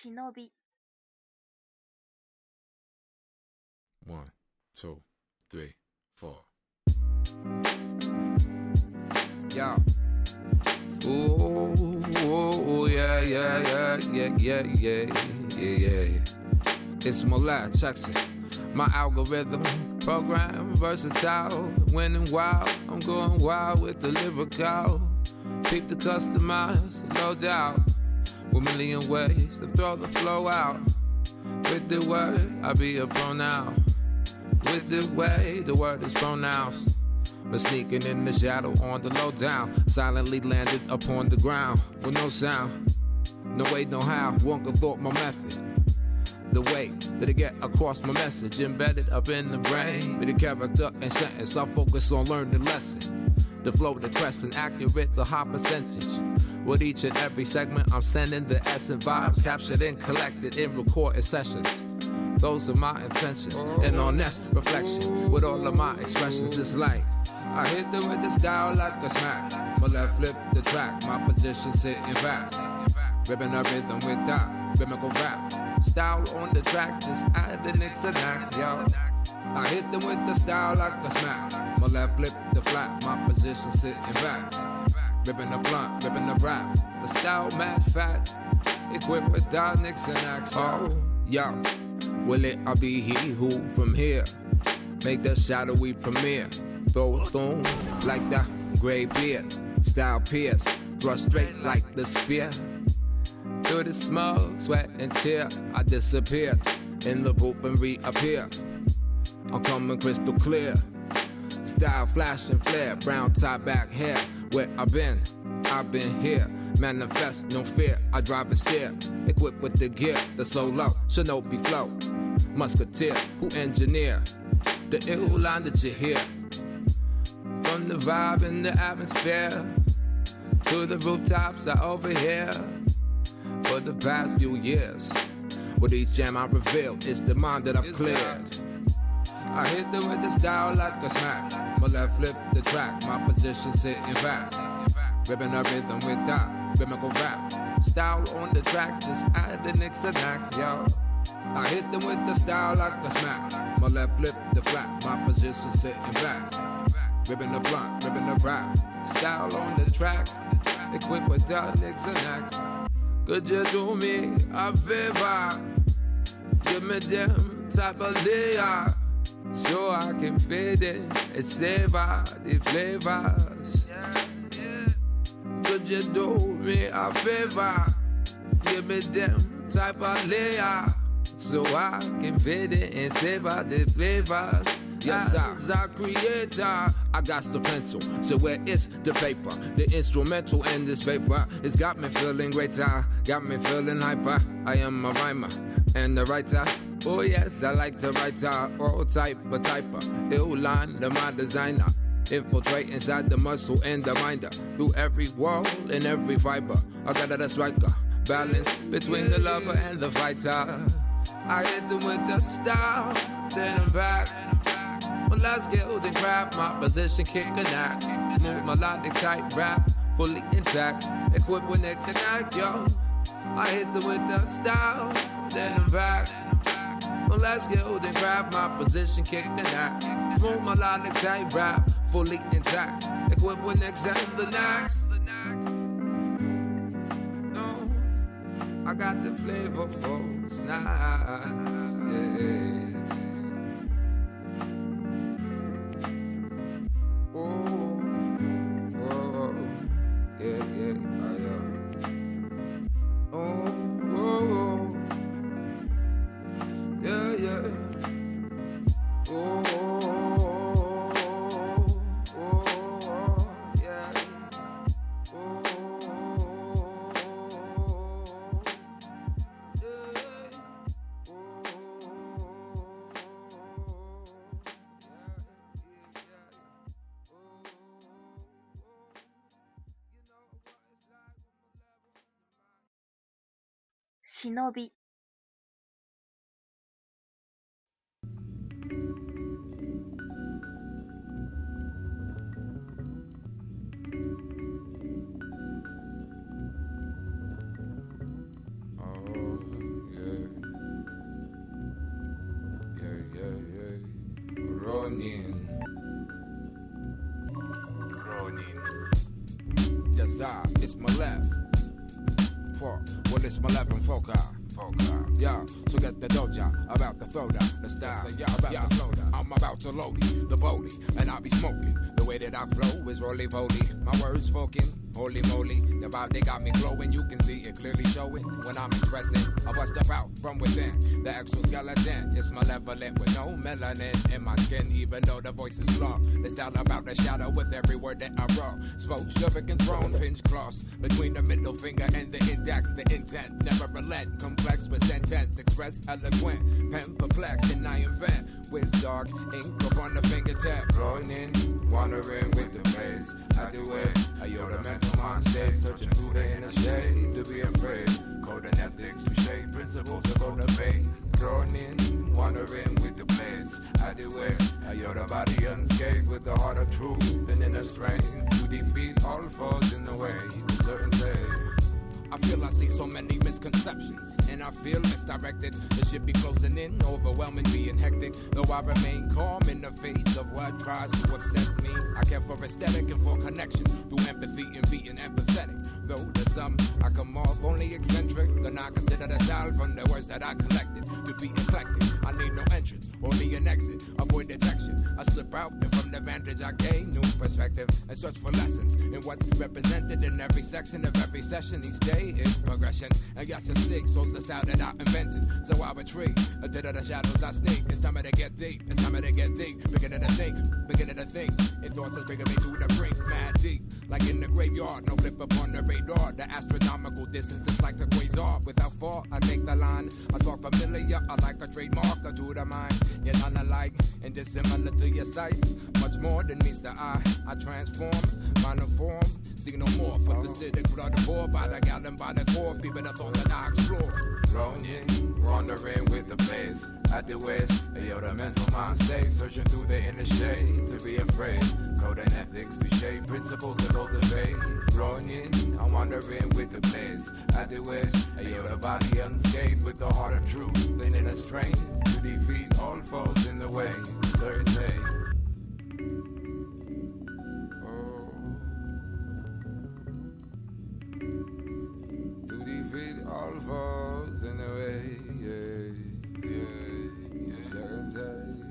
Shinobi. 1, 2, 3, 4. Yo. Ooh, yeah, yeah, yeah, yeah, yeah, yeah, yeah, yeah. It's Molad, checks it. My algorithm, program, versatile, winning wild. I'm going wild with the lyrical. Keep the customized, low doubt. With a million ways to throw the flow out. With the word, I be a pronoun. With the way the word is pronounced. But sneaking in the shadow on the low down. Silently landed upon the ground with no sound. No way, no how, one could thought my method. The way that I get across my message embedded up in the brain. With the character and sentence, I focus on learning the lesson. The flow, the crescent, accurate, the high percentage. With each and every segment, I'm sending the essence vibes captured and collected in recorded sessions. Those are my intentions, and on that reflection, with all of my expressions, it's like I hit them with the style like a smack. My left flip the track, my position sitting back. Ripping a rhythm with that rhythmical rap. Style on the track, just add the nicks and knacks, yo. I hit them with the style like a smack. My left flip the flat, my position sitting back. Ripping the blunt, ripping the rap. The style mad fat, equipped with dot nicks and knacks, oh, yo. Will it I be he who from here make the shadowy premiere? Throw a thorn like the gray beard. Style pierce, thrust straight like the spear. Through the smoke, sweat and tear, I disappear in the booth and reappear. I'm coming crystal clear. Style flash and flare, brown tie back hair. Where I've been here. Manifest, no fear, I drive and steer. Equipped with the gear, the solo, shinobi flow. Musketeer, who engineer the ill line that you hear. From the vibe in the atmosphere to the rooftops I overhear. For the past few years, with each jam I reveal, it's the mind that I've cleared. I hit them with the style like a smack. My left flip the track, my position sitting back. Ripping a rhythm with that rhythmical rap. Style on the track, just add the nicks and knacks, yo. I hit them with the style like a smack. My left flip the flat, my position sitting back. Ripping the blunt, ripping the rap. Style on the track, equipped with that nicks and knacks. Could you do me a favor? Give me them type of layer, so I can fade in and savor the flavors. Could you do me a favor? Give me them type of layer, so I can fade in and savor the flavors. Yes, as a creator, I got the pencil, so where is the paper? The instrumental in this paper, it's got me feeling greater, got me feeling hyper. I am a rhymer and a writer. Oh yes, I like to write all type of typer. Ill line, the my designer. Infiltrate inside the muscle and the minder. Through every wall and every fiber, I got a striker. Balance between the lover and the fighter. I hit them with the style, then I'm back. Well, let's get the crap, my position kick a knack. Smooth melodic tight rap, fully intact. Equipped with neck and neck, yo. I hit them with the style, then I'm back. Well, let's get the crap, my position kick a knack. Smooth melodic tight rap, fully intact. Equipped with necks and the knacks. No, I got the flavorful snacks, yeah. Shinobi. 哦。side, it's my left. Well, it's my left and folk eye. Yo, so get the doja, about to throw down the style. About to throw down. I'm about to load it, the boldy, and I'll be smoking. The way that I flow is roly-poly. My words spoken, holy moly. The vibe they got me glowing, you can see it clearly showing. When I'm expressing, I bust up out from within. The exoskeleton, it's malevolent with no melanin in my skin. Even though the voice is flawed, the style about the shadow with every word that I wrote. Spoke, shove and thrown, pinch cross between the middle finger and the index. The intent never relent, complex with sentence, express eloquent, pen perplexed, and I invent with dark ink upon the fingertip. Rolling in, wandering with the blades. I do it, I yo the mental mind state, searching through the inner shade to be afraid. Code and ethics, we shade principles to motivate. Rolling in, wandering with the blades. I do it, I yo the body unscathed with the heart of truth and inner strength to defeat all foes in the way with certain things. I feel I see so many misconceptions, and I feel misdirected. The shit be closing in, overwhelming, being hectic. Though I remain calm in the face of what tries to upset me. I care for aesthetic and for connection through empathy and being empathetic. Though to some, I come off only eccentric, then I consider the style from the words that I collected to be eclectic. I need no entrance, only an exit, avoid detection. I slip out, and from the vantage I gain new perspective and search for lessons in what's represented in every section of every session each day. Is progression, and yes, it's sick, so it's the style that I invented. So I retreat, into the shadows I sneak. It's time to get deep, it's time to get deep. Beginning to think, in thoughts that's bringing me to the brink, mad deep. Like in the graveyard, no blip upon the radar. The astronomical distance is like the quasar. Without fault, I take the line. I talk familiar, I like a trademark to the mind. Yet none alike, and dissimilar to your sights. Much more than meets the eye. I transform, mind and form. See no more for the city, blood poor by the gallon, by the core. People that thought that I explore. Thrown in, wandering with the blades. At the west, yo, the mental mind state. Searching through the inner shade to be afraid. Code and ethics to shape principles to cultivate. Thrown in, I'm wandering with the blades. At the west, yo, the body unscathed with the heart of truth. Then in a strength to defeat all foes in the way. Certain day. All falls in the way, certain day,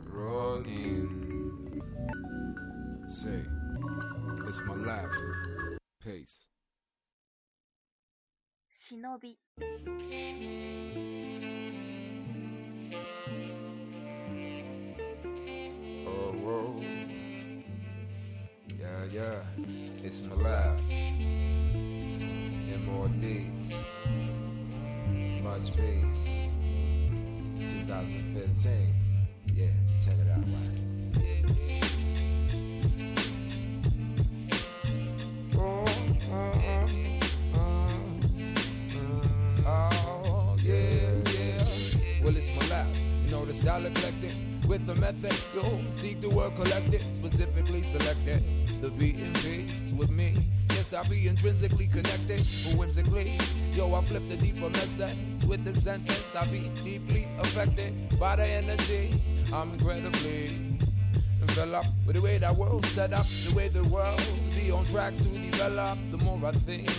rolling. Say, it's my life. Peace. Shinobi. Oh, whoa. Yeah, it's my life. More needs, much peace. 2015, yeah, check it out, right? Oh, yeah. Well, it's my life. You know the style eclectic with the method. Yo, seek the word collected, specifically selected. The beat and beats with me. Yes, I be intrinsically connected, but whimsically, yo, I flip the deeper message with the sentence. I be deeply affected by the energy. I'm incredibly enveloped with the way that world set up, the way the world be on track to develop. The more I think,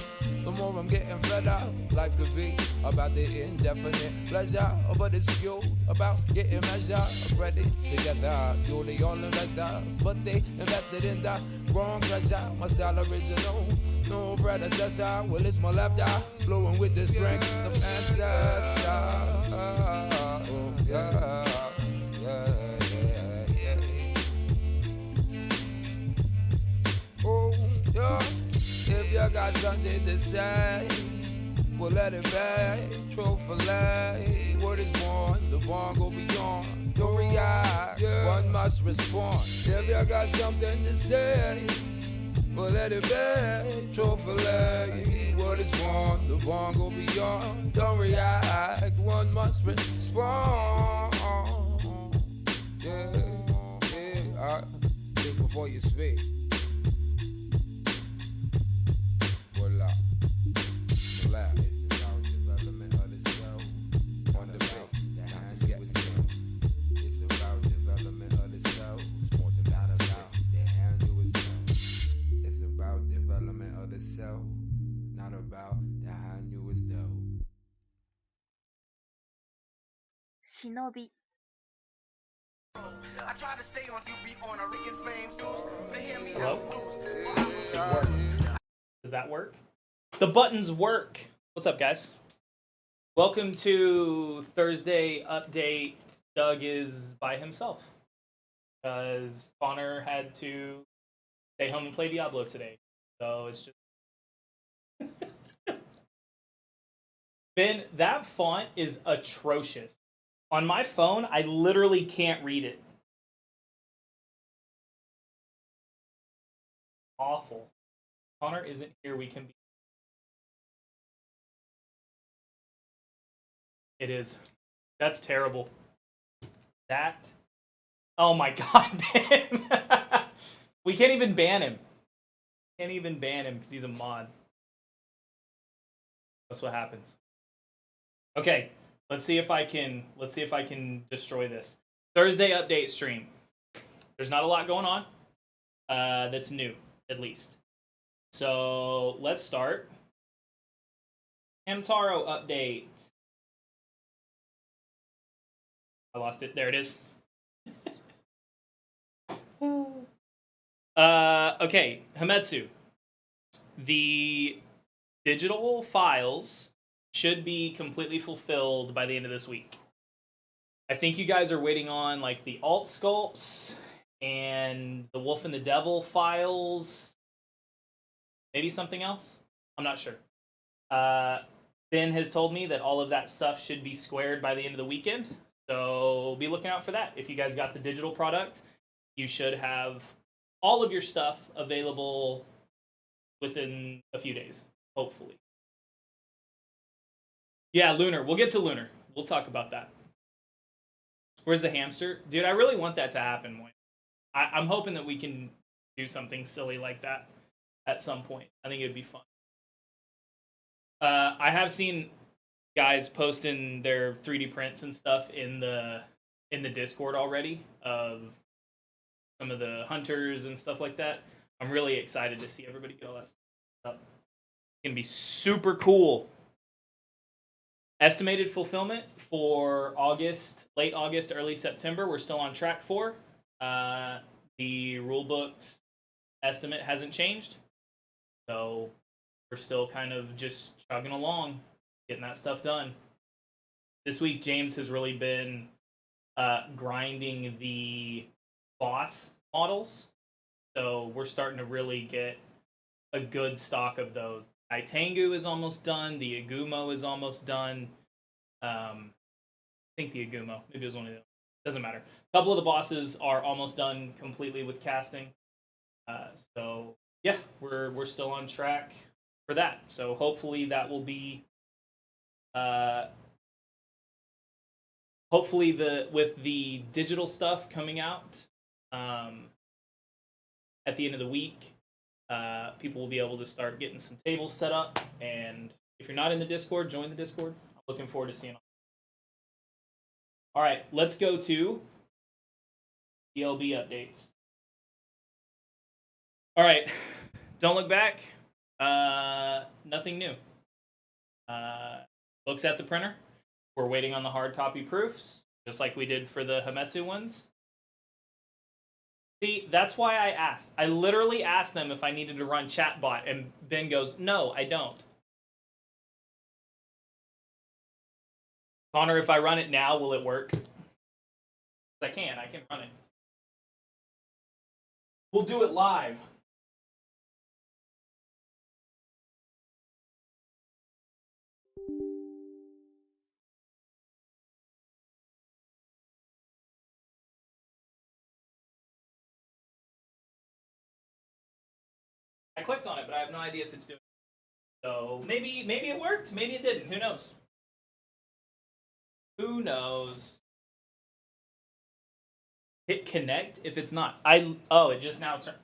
the more I'm getting fed up. Life could be about the indefinite pleasure, but it's fueled about getting measure of credits together. Purely all investors, but they invested in the wrong treasure. My style original, no predecessor. Well, it's my left eye, flowing with the strength of ancestors. Oh, yeah. Oh, yeah. If you got something to say, well, let it be. Trophy, word is born, the barn go beyond. Don't react, one must respond. If you got something to say, well, let it be. Trophy, word is born, the barn go beyond. Don't react, one must respond. Yeah, think before you speak. Voila. Laugh. It's about development of the self. On the beat. It's about development of the self. It's more than about the handle itself. It's Shinobi. I try to stay on UB on a Rican fame shoes to hear me Hello? out It worked. Does that work? The buttons work. What's up, guys? Welcome to Thursday Update. Doug is by himself because Connor had to stay home and play Diablo today. So it's just... Ben, that font is atrocious. On my phone, I literally can't read it. Awful. Connor isn't here. We can be... It is. That's terrible. That... Oh my god, Ben! We can't even ban him. Can't even ban him because he's a mod. That's what happens. Okay, let's see if I can destroy this. Thursday update stream. There's not a lot going on. That's new, at least. So let's start. Hamtaro update. I lost it. There it is. Okay, Hametsu. The digital files should be completely fulfilled by the end of this week. I think you guys are waiting on like the alt sculpts and the Wolf and the Devil files. Maybe something else? I'm not sure. Ben has told me that all of that stuff should be squared by the end of the weekend. So be looking out for that. If you guys got the digital product, you should have all of your stuff available within a few days, hopefully. Yeah, Lunar. We'll get to Lunar. We'll talk about that. Where's the hamster? Dude, I really want that to happen. I'm hoping that we can do something silly like that at some point. I think it'd be fun. I have seen guys posting their 3D prints and stuff in the Discord already of some of the hunters and stuff like that. I'm really excited to see everybody get all that stuff up. It's gonna be super cool. Estimated fulfillment for August, late August, early September, we're still on track for. The rulebook's estimate hasn't changed. So we're still kind of just chugging along, getting that stuff done. This week, James has really been grinding the boss models. So we're starting to really get a good stock of those. Itengu is almost done. The Agumo is almost done. I think the Agumo. Maybe it was one of them. Doesn't matter. A couple of the bosses are almost done completely with casting. So yeah, we're still on track for that. So hopefully that will be hopefully with the digital stuff coming out at the end of the week, people will be able to start getting some tables set up. And if you're not in the Discord, join the Discord. I'm looking forward to seeing all. All right, let's go to DLB updates. All right, don't look back. Nothing new. Looks at the printer. We're waiting on the hard copy proofs, just like we did for the Hametsu ones. See, that's why I asked. I literally asked them if I needed to run chatbot, and Ben goes, no, I don't. Connor, if I run it now, will it work? I can run it. We'll do it live. I clicked on it, but I have no idea if it's doing it. So maybe it worked, maybe it didn't. Who knows? Who knows? Hit connect if it's not. It just now turned.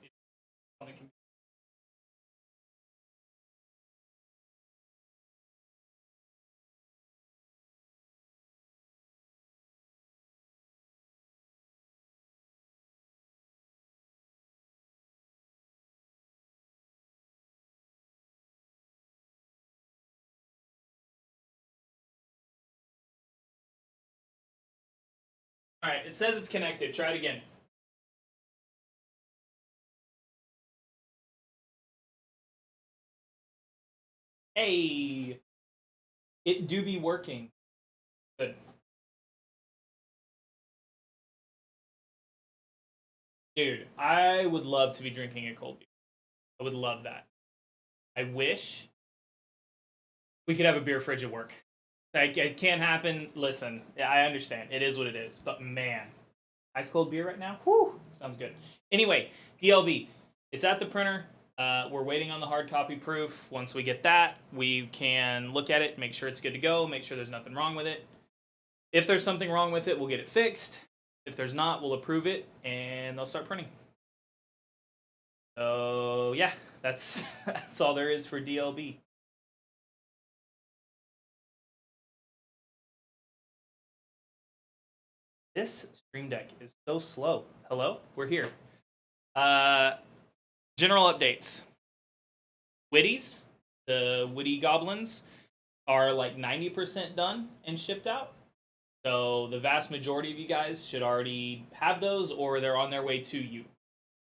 All right, it says it's connected. Try it again. Hey, it do be working. Good. Dude, I would love to be drinking a cold beer. I would love that. I wish we could have a beer fridge at work. It can't happen. Listen, I understand. It is what it is. But man, ice cold beer right now? Whew, sounds good. Anyway, DLB. It's at the printer. We're waiting on the hard copy proof. Once we get that, we can look at it, make sure it's good to go, make sure there's nothing wrong with it. If there's something wrong with it, we'll get it fixed. If there's not, we'll approve it, and they'll start printing. So, yeah, that's all there is for DLB. This Stream Deck is so slow. Hello? We're here. General updates. Witties, the Witty Goblins, are like 90% done and shipped out. So the vast majority of you guys should already have those, or they're on their way to you.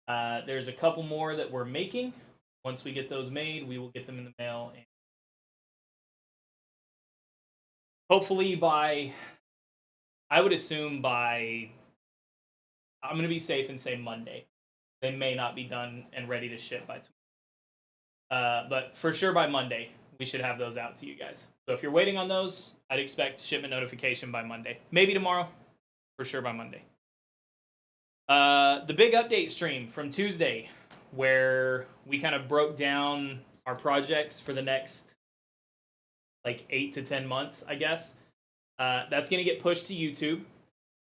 There's a couple more that we're making. Once we get those made, we will get them in the mail. And hopefully by, I would assume by, I'm going to be safe and say Monday. They may not be done and ready to ship by tomorrow. But for sure by Monday, we should have those out to you guys. So if you're waiting on those, I'd expect shipment notification by Monday. Maybe tomorrow, for sure by Monday. The big update stream from Tuesday, where we kind of broke down our projects for the next like 8 to 10 months, I guess. That's going to get pushed to YouTube.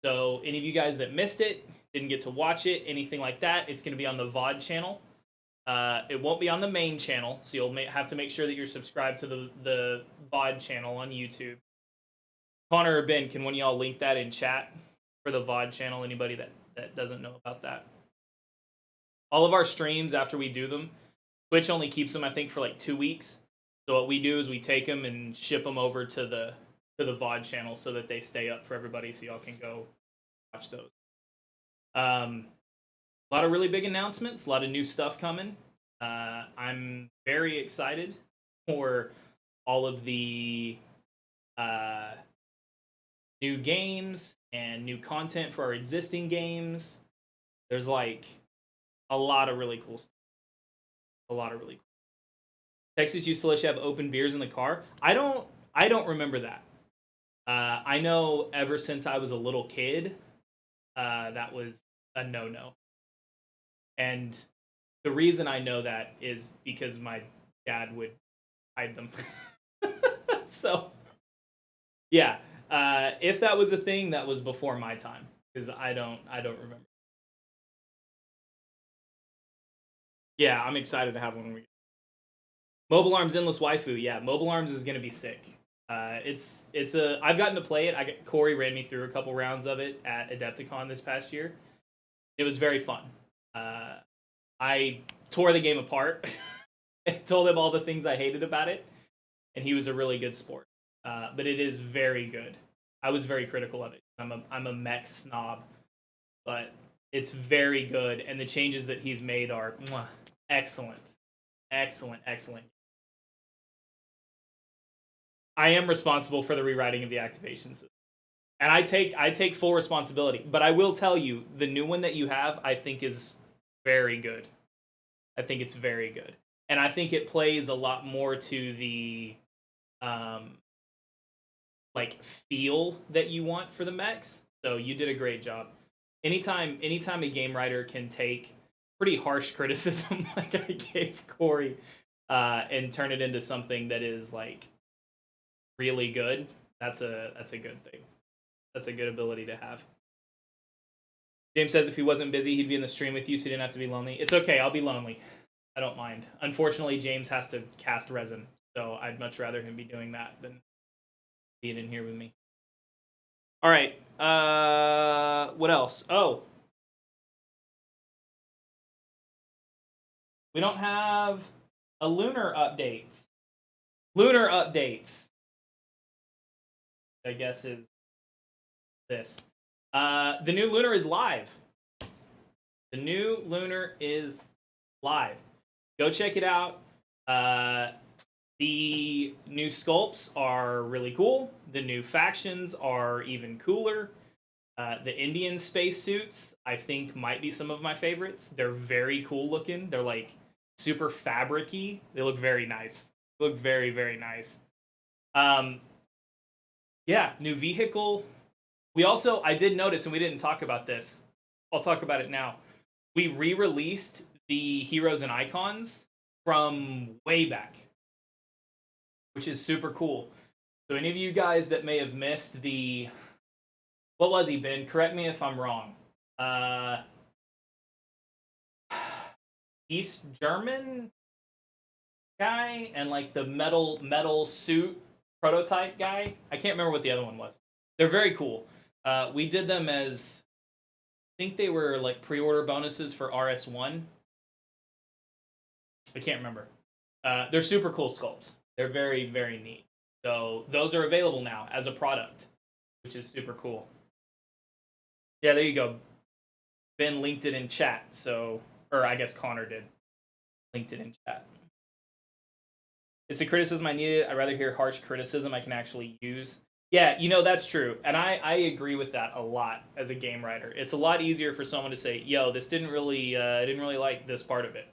So any of you guys that missed it, didn't get to watch it, anything like that, it's going to be on the VOD channel. It won't be on the main channel, so you'll have to make sure that you're subscribed to the VOD channel on YouTube. Connor or Ben, can one of y'all link that in chat for the VOD channel? Anybody that doesn't know about that? All of our streams, after we do them, Twitch only keeps them, I think, for like 2 weeks. So what we do is we take them and ship them over to the VOD channel so that they stay up for everybody, so y'all can go watch those. A lot of really big announcements, a lot of new stuff coming. I'm very excited for all of the new games and new content for our existing games. There's like a lot of really cool stuff. A lot of really cool. Texas used to let you have open beers in the car. I don't remember that. I know ever since I was a little kid, that was a no-no. And the reason I know that is because my dad would hide them. So, yeah. If that was a thing, that was before my time, because I don't remember. Yeah, I'm excited to have one when we get. Mobile Arms Endless Waifu. Yeah, Mobile Arms is gonna be sick. I've gotten to play it. Corey ran me through a couple rounds of it at Adepticon this past year. It was very fun. I tore the game apart and told him all the things I hated about it, and he was a really good sport. But it is very good. I was very critical of it. I'm a mech snob, but it's very good, and the changes that he's made are excellent. Excellent, excellent. I am responsible for the rewriting of the activation system. And I take full responsibility. But I will tell you, the new one that you have, I think is very good. I think it's very good. And I think it plays a lot more to the like feel that you want for the mechs. So you did a great job. Anytime a game writer can take pretty harsh criticism like I gave Corey and turn it into something that is like really good, that's a good thing. That's a good ability to have. James says if he wasn't busy, he'd be in the stream with you, so he didn't have to be lonely. It's okay, I'll be lonely. I don't mind. Unfortunately, James has to cast resin, so I'd much rather him be doing that than being in here with me. All right. What else? Oh. We don't have a lunar updates. Lunar updates, I guess, is this. The new Lunar is live. The new Lunar is live. Go check it out. The new sculpts are really cool. The new factions are even cooler. The Indian spacesuits, I think, might be some of my favorites. They're very cool looking. They're like super fabric-y. They look very nice. They look very, very nice. Yeah, new vehicle. I did notice, and we didn't talk about this. I'll talk about it now. We re-released the heroes and icons from way back, which is super cool. So any of you guys that may have missed what was he, Ben? Correct me if I'm wrong. East German guy and like the metal suit prototype guy. I can't remember what the other one was. They're very cool. We did them as, I think they were like pre-order bonuses for RS1. I can't remember. They're super cool sculpts. They're very, very neat. So those are available now as a product, which is super cool. Yeah, there you go. Ben linked it in chat. So, or I guess Connor did. Linked it in chat. It's the criticism I needed. I'd rather hear harsh criticism I can actually use. Yeah, that's true. And I agree with that a lot as a game writer. It's a lot easier for someone to say, yo, this didn't really, I didn't really like this part of it.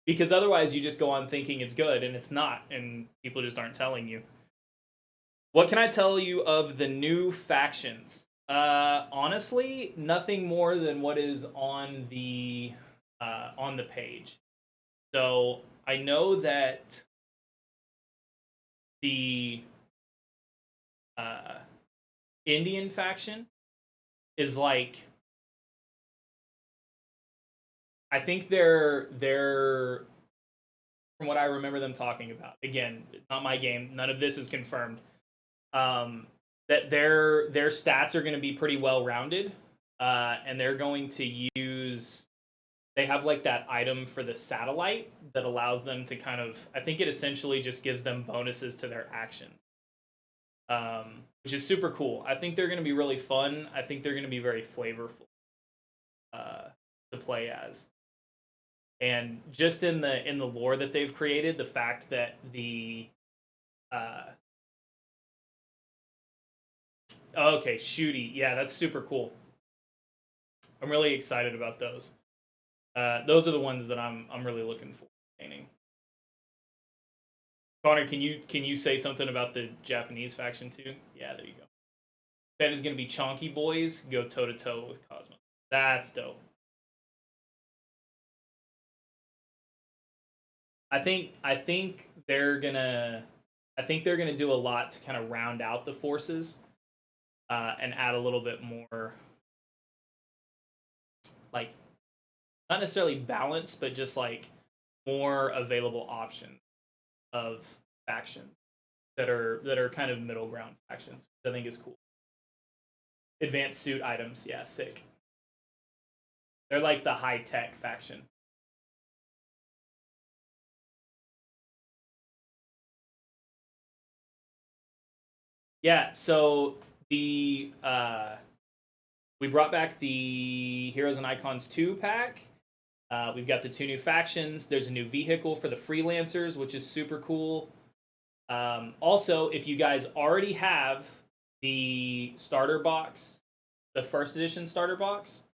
Because otherwise you just go on thinking it's good and it's not. And people just aren't telling you. What can I tell you of the new factions? Honestly, nothing more than what is on the page. So I know that the Indian faction is like, I think they're from what I remember them talking about. Again, not my game. None of this is confirmed. That their stats are going to be pretty well rounded, and they're going to use. They have like that item for the satellite that allows them to kind of. I think it essentially just gives them bonuses to their actions, which is super cool. I think they're going to be really fun. I think they're going to be very flavorful to play as. And just in the lore that they've created, the fact that okay, Shooty, yeah, that's super cool. I'm really excited about those. Those are the ones that I'm really looking for painting. Connor, can you say something about the Japanese faction too? Yeah, there you go. Ben is gonna be Chonky Boys, go toe to toe with Cosmo. That's dope. I think they're gonna do a lot to kind of round out the forces and add a little bit more, like, not necessarily balance, but just like more available options of factions that are kind of middle ground factions, which I think is cool. Advanced suit items, yeah, sick. They're like the high tech faction. Yeah, so we brought back the Heroes and Icons 2 pack. We've got the 2 new factions. There's a new vehicle for the freelancers, which is super cool. Also, if you guys already have the starter box, the first edition starter box,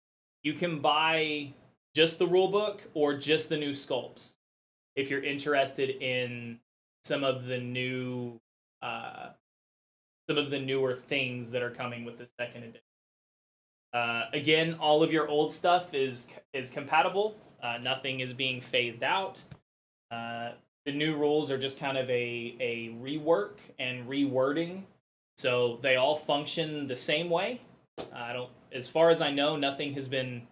you can buy just the rulebook or just the new sculpts if you're interested in some of the new some of the newer things that are coming with the second edition. Again, all of your old stuff is compatible. Nothing is being phased out. The new rules are just kind of a rework and rewording, so they all function the same way. As far as I know, nothing has been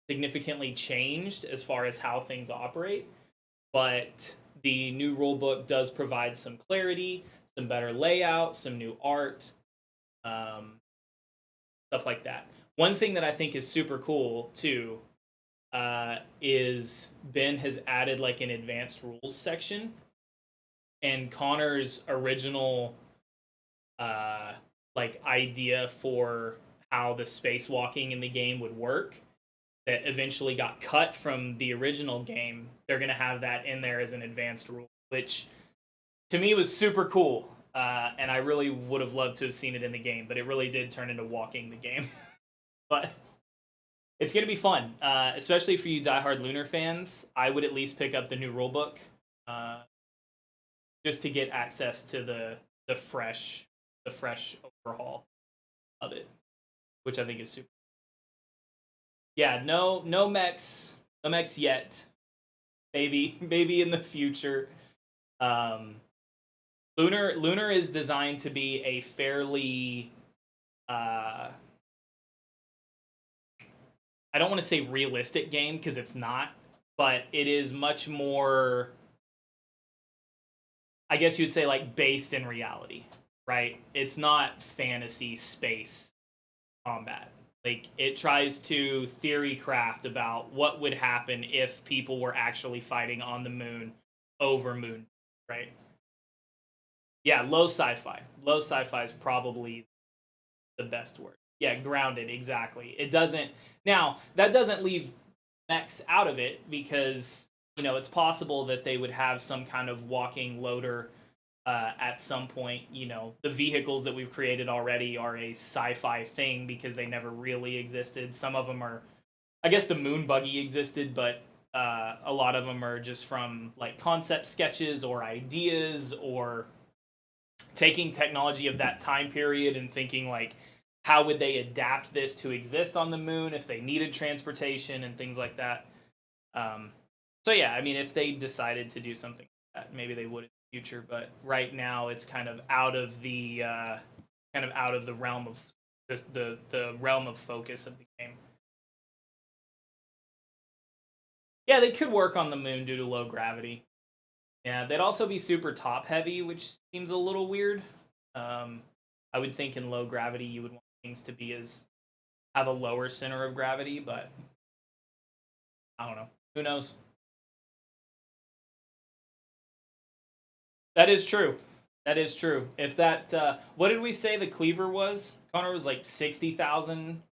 significantly changed as far as how things operate. But the new rulebook does provide some clarity, some better layout, some new art, stuff like that. One thing that I think is super cool too is Ben has added like an advanced rules section, and Connor's original like idea for how the spacewalking in the game would work that eventually got cut from the original game. They're going to have that in there as an advanced rule, which to me was super cool. And I really would have loved to have seen it in the game, but it really did turn into walking the game. But it's going to be fun, especially for you diehard Lunar fans. I would at least pick up the new rulebook just to get access to the fresh overhaul of it, which I think is super. Yeah, no mechs yet. Maybe in the future. Lunar is designed to be a fairly I don't want to say realistic game because it's not, but it is much more, I guess you'd say, like based in reality, right? It's not fantasy space combat. Like, it tries to theory craft about what would happen if people were actually fighting on the moon over moon, right? Yeah, low sci-fi. Low sci-fi is probably the best word. Yeah, grounded, exactly. It doesn't... Now, that doesn't leave mechs out of it because, you know, it's possible that they would have some kind of walking loader at some point. You know, the vehicles that we've created already are a sci-fi thing because they never really existed. Some of them are... I guess the moon buggy existed, but a lot of them are just from, like, concept sketches or ideas or taking technology of that time period and thinking, like, how would they adapt this to exist on the moon if they needed transportation and things like that. So yeah, I mean, if they decided to do something like that, maybe they would in the future. But right now, it's kind of out of the realm of the realm of focus of the game. Yeah, they could work on the moon due to low gravity. Yeah, they'd also be super top heavy, which seems a little weird. I would think in low gravity you would want things to be have a lower center of gravity, but I don't know. Who knows? That is true. That is true. If that, what did we say the cleaver was? Connor was like 60,000,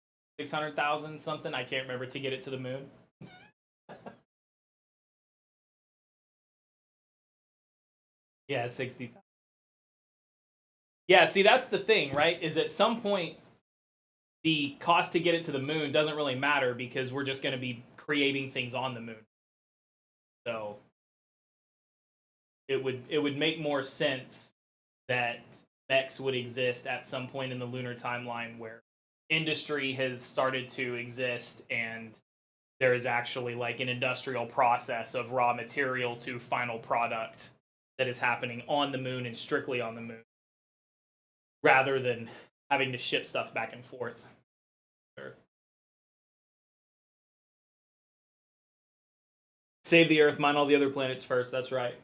600,000 something. I can't remember to get it to the moon. Yeah, 60,000. Yeah, see, that's the thing, right? Is at some point, the cost to get it to the moon doesn't really matter because we're just going to be creating things on the moon. So it would make more sense that mechs would exist at some point in the lunar timeline where industry has started to exist and there is actually like an industrial process of raw material to final product that is happening on the moon and strictly on the moon, rather than having to ship stuff back and forth. Earth. Save the Earth, mine all the other planets first. That's right.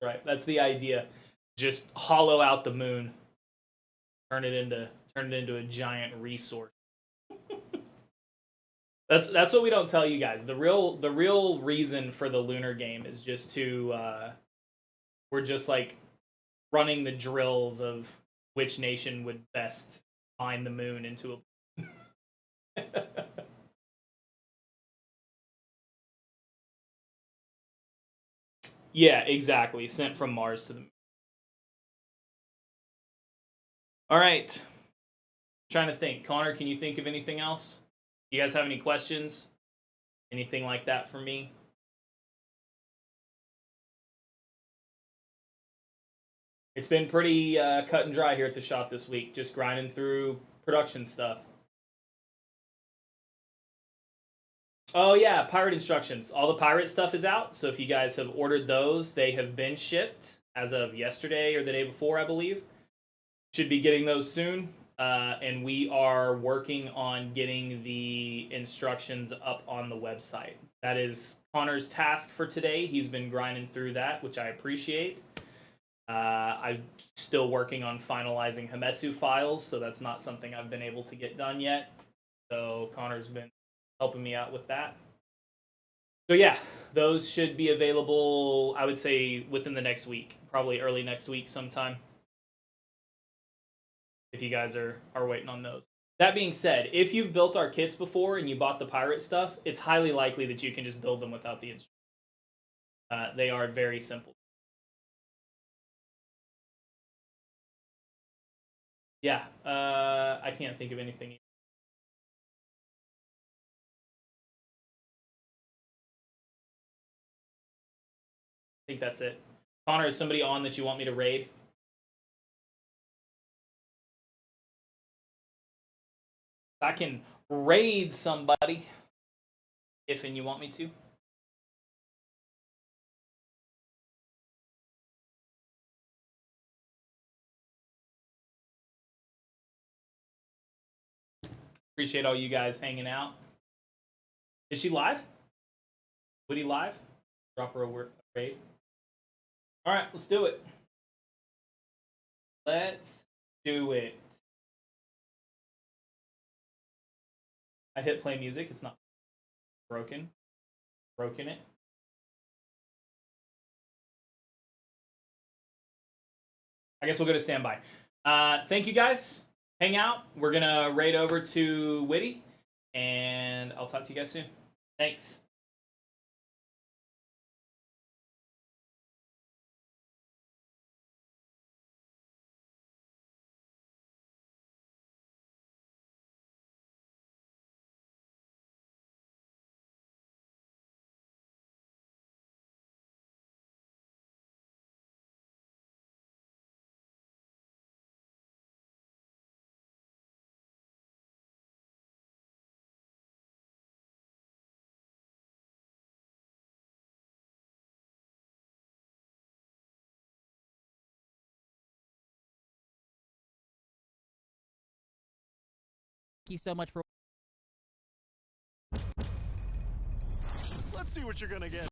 Right. That's the idea. Just hollow out the moon. Turn it into a giant resource. That's what we don't tell you guys. The real reason for the lunar game is just to we're just like running the drills of which nation would best mine the moon into a Yeah, exactly. Sent from Mars to the moon. All right. Trying to think. Connor, can you think of anything else? You guys have any questions? Anything like that for me? It's been pretty cut and dry here at the shop this week, just grinding through production stuff. Oh yeah, pirate instructions. All the pirate stuff is out, so if you guys have ordered those, they have been shipped as of yesterday or the day before, I believe. Should be getting those soon. And we are working on getting the instructions up on the website. That is Connor's task for today. He's been grinding through that, which I appreciate. I'm still working on finalizing Hamamatsu files, so that's not something I've been able to get done yet. So Connor's been helping me out with that. So yeah, those should be available, I would say, within the next week. Probably early next week sometime. if you guys are waiting on those. That being said, if you've built our kits before and you bought the pirate stuff, it's highly likely that you can just build them without the instructions. They are very simple. Yeah, I can't think of anything. I think that's it. Connor, is somebody on that you want me to raid? I can raid somebody if and you want me to. Appreciate all you guys hanging out. Is she live? Would he live? Drop her a raid. All right, let's do it. Let's do it. I hit play music. It's not broken. Broken it. I guess we'll go to standby. Thank you guys. Hang out. We're going to raid over to Witty, and I'll talk to you guys soon. Thanks. Thank you so much for. Let's see what you're gonna get.